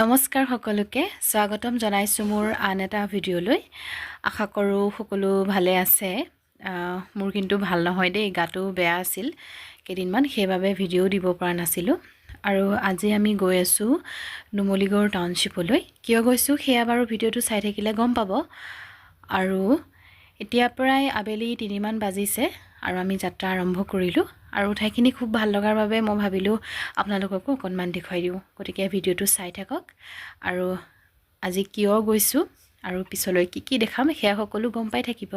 নমস্কাৰ সকলোকে স্বাগতম জনাইছো মোৰ আন এটা ভিডিঅ'লৈ আশা কৰো সকলো ভালে আছে মোৰ কিন্তু ভাল নহয় দেই গাটো বেয়া আছিল কেদিনমান সেইভাবে ভিডিঅ' দিব পৰা নাছিলো আৰু আজি আমি গৈ আছো নুমলীগড় টাউনশ্বিপলৈ কিয় গৈছো সেয়া বাৰু ভিডিঅ'টো চাই থাকিলে গম পাব আৰু এতিয়া প্ৰায় আবেলি 3 মান বাজিছে আৰু আমি যাত্ৰা আৰম্ভ কৰিলো আৰু ঠাইখিনি খুব ভাল লগাৰ বাবে মই ভাবিলো আপোনালোককো অকনমান দেখুৱাই দিও গতিকে ভিডিঅ'টো চাই থাকক আৰু আজি কিয় গৈছো আৰু পিছলৈ কি দেখাম সেয়া সকলো গম পাই থাকিব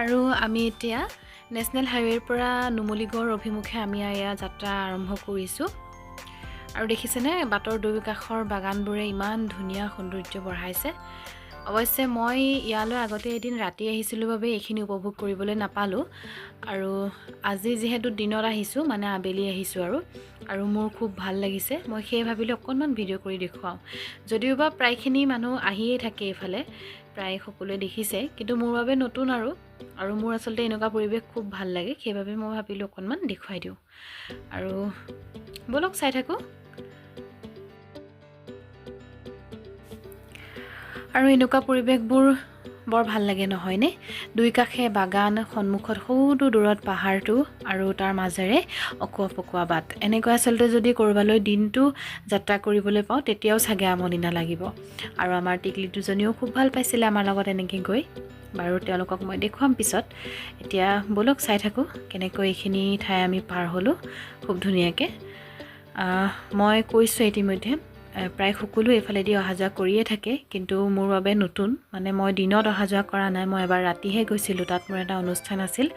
আৰু আমি এতিয়া নেশনেল হাইৱেৰ পৰা নুমলীগড় অভিমুখে আমি আয়া যাত্ৰা আৰম্ভ কৰিছো আৰু দেখিছেনে বাটৰ দুই কাষৰ বাগানবোৰে ইমান ধুনীয়া সৌন্দৰ্য বঢ়াইছে অৱশ্যে মই ইয়ালৈ আগতে এদিন ৰাতি আহিছিলো বাবে এইখিনি উপভোগ কৰিবলৈ নাপালো আৰু আজি যেহেতু দিনত আহিছো মানে আবেলি আহিছো আৰু মোৰ খুব ভাল লাগিছে মই সেই ভাবিলো অকনমান ভিডিঅ' কৰি দেখুৱাও যদিওবা প্ৰায়খিনি মানুহ আহিয়ে থাকে এফালে প্ৰায় সকলোৱে দেখিছে কিন্তু মোৰ বাবে নতুন আৰু মোৰ আসলতে এনেকুৱা পৰিবেশ খুব ভাল লাগে সেইভাবে মই ভাবিলো অকনমান দেখুৱাই দিও আৰু বলক চাই থাকো আৰু এনেকুৱা পৰিবেশবোৰ বৰ ভাল লাগে নহয় নে দুই কাষে বাগান সন্মুখত সৌদু দূৰত পাহাৰটো আৰু তাৰ মাজেৰে অকুৱা বাট এনেকুৱা আসলতে যদি কৰবালৈ দিনটো যাত্ৰা কৰিবলৈ পাও তেতিয়াও সাগে আমনি না লাগিব আৰু আমাৰ টিকলি দুজনীও খুব ভাল পাইছিল আমাৰ লগত এনেকৈ গৈ বাৰু তেওঁলোকক মই দেখুৱাম পিছত এতিয়া বলক চাই থাকো কেনেকৈ এইখিনি ঠাই আমি পাৰ হলো খুব ধুনীয়াকে মই কৈছো ইতিমধ্যে প্ৰায় সকলো এফালে দি অহা যোৱা কৰিয়ে থাকে কিন্তু মোৰ বাবে নতুন মানে মই দিনত অহা যোৱা কৰা নাই মই এবাৰ ৰাতিহে গৈছিলো তাত মোৰ এটা অনুষ্ঠান আছিল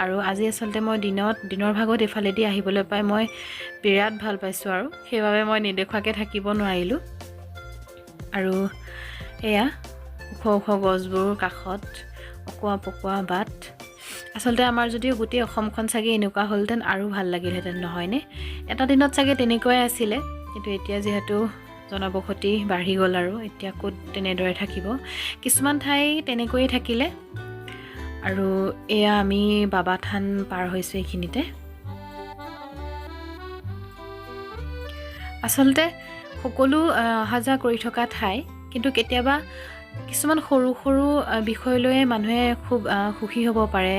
আৰু আজি আসলতে মই দিনৰ ভাগত এফালে দি আহিবলৈ পাই মই বিৰাট ভাল পাইছো আৰু সেইভাবে মই নেদেখুৱাকে থাকিব নোৱাৰিলো আৰু এয়া ওখ গছবোৰ কাষত অকুৱা বাট আসলতে আমাৰ যদিও গোটেই অসমখন সাগে এনেকুৱা হলতেন আৰু ভাল লাগিলহেতেন নহয়নে এটা দিনত সাগে তেনেকুৱাই আছিলে কিন্তু এতিয়া যেহেতু জনবসতি বাঢ়ি গল আৰু এতিয়া ক'ত তেনেদৰে থাকিব কিছুমান ঠাই তেনেকৈয়ে থাকিলে আৰু এয়া আমি বাবা থান পাৰ হৈছো এইখিনিতে আসলতে সকলো হাজা কৰি থকা ঠাই কিন্তু কেতিয়াবা কিছুমান সৰু বিষয় লৈ মানুহে খুব সুখী হ'ব পাৰে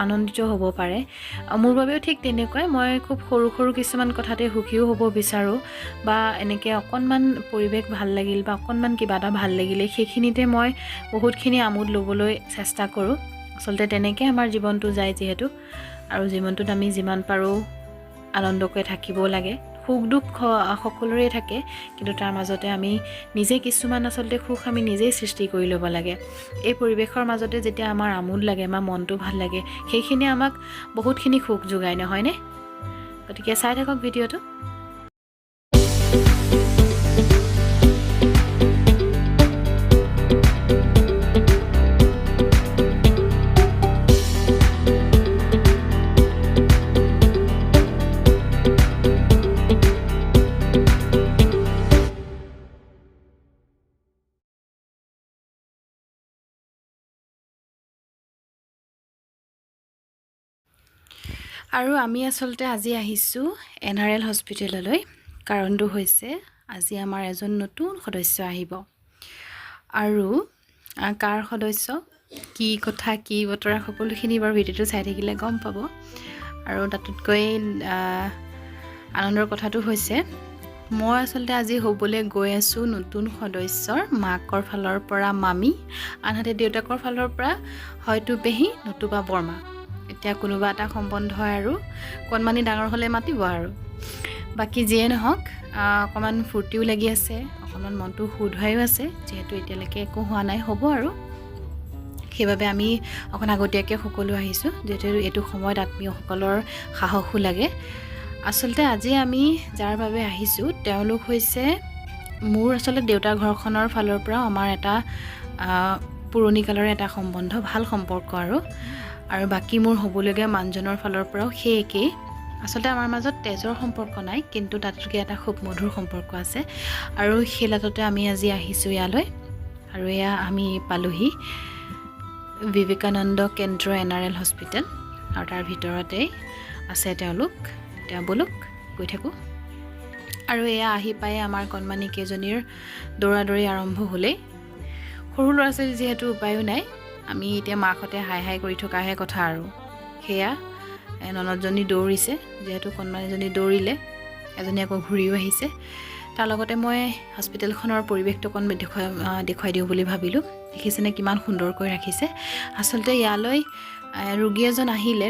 আনন্দিত হ'ব পাৰে মোৰ বাবেও ঠিক তেনেকৈ মই খুব সৰু কিছুমান কথাতে সুখীও হ'ব বিচাৰো বা এনেকৈ অকনমান পৰিবেশ ভাল লাগিল বা অকনমান কিবা এটা ভাল লাগিলে সেইখিনিতে মই বহুতখিনি আমোদ ল'বলৈ চেষ্টা কৰো আসলতে তেনেকৈ আমাৰ জীৱনটো যায় যেহেতু আৰু জীৱনটোত আমি যিমান পাৰো আনন্দকৈ থাকিব লাগে সুখ দুখ সকলোৰে থাকে কিন্তু তাৰ মাজতে আমি নিজে কিছুমান আসলতে সুখ আমি নিজেই সৃষ্টি কৰি ল'ব লাগে এই পৰিবেশৰ মাজতে যেতিয়া আমাৰ আমোদ লাগে আমাৰ মনটো ভাল লাগে সেইখিনি আমাক বহুতখিনি সুখ যোগায় নহয় নে গতিকে চাই থাকক ভিডিঅ'টো আৰু আমি আসলতে আজি আহিছো এনআৰএল হস্পিটেললৈ কাৰণটো হৈছে আজি আমাৰ এজন নতুন সদস্য আহিব আৰু কাৰ সদস্য, কি কথা কি বতৰা সকলোখিনি বাৰু ভিডিঅ'টো চাই থাকিলে গম পাব। আৰু তাতোতকৈ আনন্দৰ কথাটো হৈছে মই আচলতে আজি হ'বলৈ গৈ আছোঁ নতুন সদস্যৰ মাকৰ ফালৰ পৰা মামী, আনহাতে দেউতাকৰ ফালৰ পৰা হয়তো পেহী নতুবা বৰমা। এতিয়া কোনোবা এটা সম্বন্ধ আৰু কণমানি ডাঙৰ হ'লে মাতিব আৰু। বাকী যিয়ে নহওক অকণমান ফূৰ্তিও লাগি আছে, অকণমান মনটো শুধোৱায়ো আছে, যিহেতু এতিয়ালৈকে একো হোৱা নাই, হ'ব আৰু। সেইবাবে আমি অকণ আগতীয়াকৈ সকলো আহিছোঁ, যিহেতু এইটো সময়ত আত্মীয়সকলৰ সাহসো লাগে। আচলতে আজি আমি যাৰ বাবে আহিছোঁ তেওঁলোক হৈছে মোৰ আচলতে দেউতাৰ ঘৰখনৰ ফালৰ পৰা আমাৰ এটা পুৰণি কালৰে এটা সম্বন্ধ, ভাল সম্পৰ্ক আৰু বাকী মোৰ হ'বলগীয়া মানুহজনৰ ফালৰ পৰাও সেই একেই। আচলতে আমাৰ মাজত তেজৰ সম্পৰ্ক নাই, কিন্তু তাতকৈ এটা খুব মধুৰ সম্পৰ্ক আছে। আৰু সেই লাটতে আমি আজি আহিছোঁ ইয়ালৈ। আৰু এয়া আমি পালোহি বিবেকানন্দ কেন্দ্ৰ NRL হস্পিটেল, আৰু তাৰ ভিতৰতেই আছে তেওঁলোক। এতিয়া ব'লক গৈ থাকোঁ। আৰু এয়া আহি পাই আমাৰ কণমানি কেইজনীৰ দৌৰা-দৌৰি আৰম্ভ হ'লেই। সৰু ল'ৰা ছোৱালী যিহেতু উপায়ো নাই, আমি এতিয়া মাকহঁতে হাই হাই কৰি থকাহে কথা আৰু। সেয়া ননদজনী দৌৰিছে, যিহেতু কণমানিজনী দৌৰিলে, এজনী আকৌ ঘূৰিও আহিছে। তাৰ লগতে মই হস্পিটেলখনৰ পৰিৱেশটো অকণ দেখুৱাই দিওঁ বুলি ভাবিলোঁ। দেখিছেনে কিমান সুন্দৰকৈ ৰাখিছে। আচলতে ইয়ালৈ ৰোগী এজন আহিলে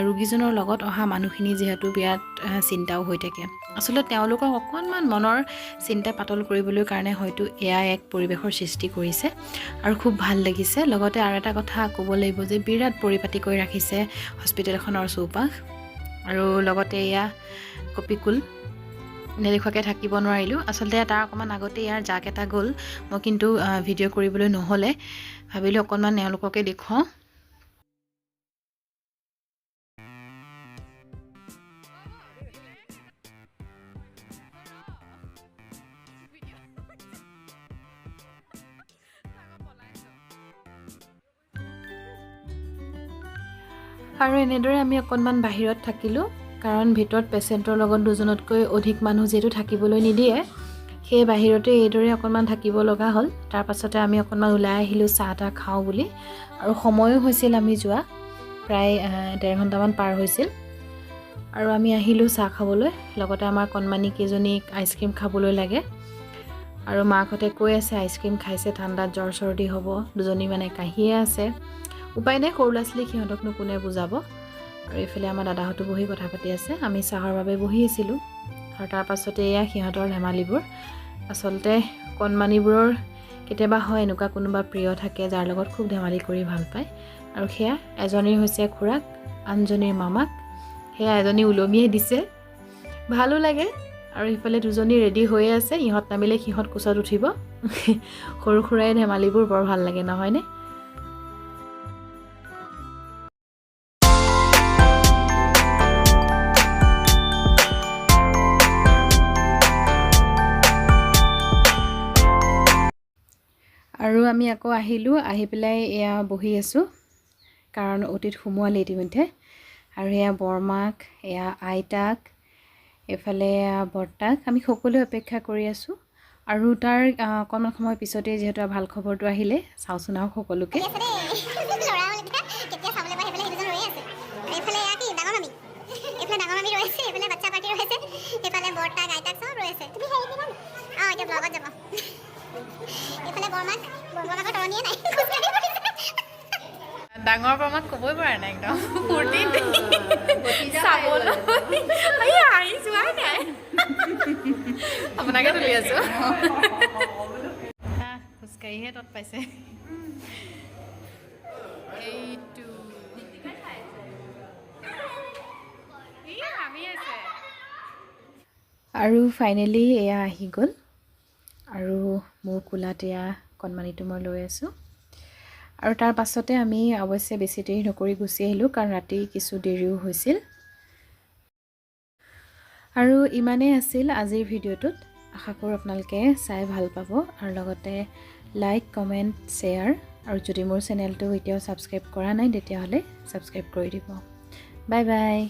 ৰোগীজনৰ লগত অহা মানুহখিনি যিহেতু বিৰাট চিন্তাও হৈ থাকে। আচলতে তেওঁলোকক অকণমান মনৰ চিন্তা পাতল কৰিবলৈ কাৰণে হয়তো এয়া এক পৰিৱেশৰ সৃষ্টি কৰিছে, আৰু খুব ভাল লাগিছে। লগতে আৰু এটা কথা ক'ব লাগিব যে বিৰাট পৰিপাটিকৈ ৰাখিছে হস্পিটেলখনৰ চৌপাশ, আৰু লগতে এয়া কপিকুল নেদেখুৱাকৈ থাকিব নোৱাৰিলোঁ। আচলতে তাৰ অকণমান আগতে ইয়াৰ জাক এটা গ'ল, মই কিন্তু ভিডিঅ' কৰিবলৈ নহ'লে, ভাবিলোঁ অকণমান এওঁলোককে দেখুৱাওঁ। আৰু এনেদৰে আমি অকণমান বাহিৰত থাকিলোঁ, কাৰণ ভিতৰত পেচেণ্টৰ লগত দুজনতকৈ অধিক মানুহ যিহেতু থাকিবলৈ নিদিয়ে, সেই বাহিৰতে এইদৰে অকণমান থাকিব লগা হ'ল। তাৰ পাছতে আমি অকণমান ওলাই আহিলোঁ চাহ তাহ খাওঁ বুলি, আৰু সময়ো হৈছিল আমি যোৱা প্ৰায় 1.5 ঘণ্টামান পাৰ হৈছিল। আৰু আমি আহিলোঁ চাহ খাবলৈ, লগতে আমাৰ কণমানি কেইজনীক আইচক্ৰীম খাবলৈ লাগে। আৰু মাকহঁতে কৈ আছে আইচক্ৰীম খাইছে ঠাণ্ডাত জ্বৰ চৰ্দি হ'ব, দুজনী মানে কাহিয়ে আছে। উপায় নাই, সৰু ল'ৰা ছোৱালী সিহঁতকনো কোনে বুজাব। আৰু এইফালে আমাৰ দাদাহঁতো বহি কথা পাতি আছে, আমি চাহৰ বাবে বহি আছিলোঁ। আৰু তাৰ পাছতে এয়া সিহঁতৰ ধেমালিবোৰ। আচলতে কণমানিবোৰৰ কেতিয়াবা হয় এনেকুৱা কোনোবা প্ৰিয় থাকে যাৰ লগত খুব ধেমালি কৰি ভাল পায়, আৰু সেয়া এজনীৰ হৈছে খুৰাক, আনজনীৰ মামাক, সেয়া এজনী ওলমিয়ে দিছে, ভালো লাগে। আৰু ইফালে দুজনী ৰেডি হৈয়ে আছে, ইহঁত নামিলে সিহঁত কোচত উঠিব। সৰু সুৰাই ধেমালিবোৰ বৰ ভাল লাগে নহয়নে? আৰু আমি আকৌ আহিলোঁ, আহি পেলাই এয়া বহি আছোঁ, কাৰণ অতীত সোমোৱালে ইতিমধ্যে। আৰু এয়া বৰমাক, এয়া আইতাক, এইফালে বৰ্তাক, আমি সকলোৱে অপেক্ষা কৰি আছোঁ। আৰু তাৰ অকণমান সময় পিছতেই যিহেতু ভাল খবৰটো আহিলে, চাওঁচোন আৰু সকলোকে। ডাঙৰ বৰমাক ক'বই পৰা নাই, একদম ফূৰ্তি চাবলৈ আহি যোৱাই নাই, আপোনাকে তুলি আছোঁ। খোজকাঢ়িহে তত পাইছে। এইটো আৰু ফাইনেলি এয়া আহি গ'ল, আৰু মোৰ কোলাত এয়া কণমানিটো মই লৈ আছোঁ। আৰু তাৰ পাছতে আমি অৱশ্যে বেছি দেৰি নকৰি গুচি আহিলোঁ, কাৰণ ৰাতি কিছু দেৰিও হৈছিল। আৰু ইমানেই আছিল আজিৰ ভিডিঅ'টোত। আশা কৰোঁ আপোনালোকে চাই ভাল পাব, আৰু লগতে লাইক, কমেণ্ট, শ্বেয়াৰ, আৰু যদি মোৰ চেনেলটো এতিয়াও ছাবস্ক্ৰাইব কৰা নাই তেতিয়াহ'লে ছাবস্ক্ৰাইব কৰি দিব। Bye bye.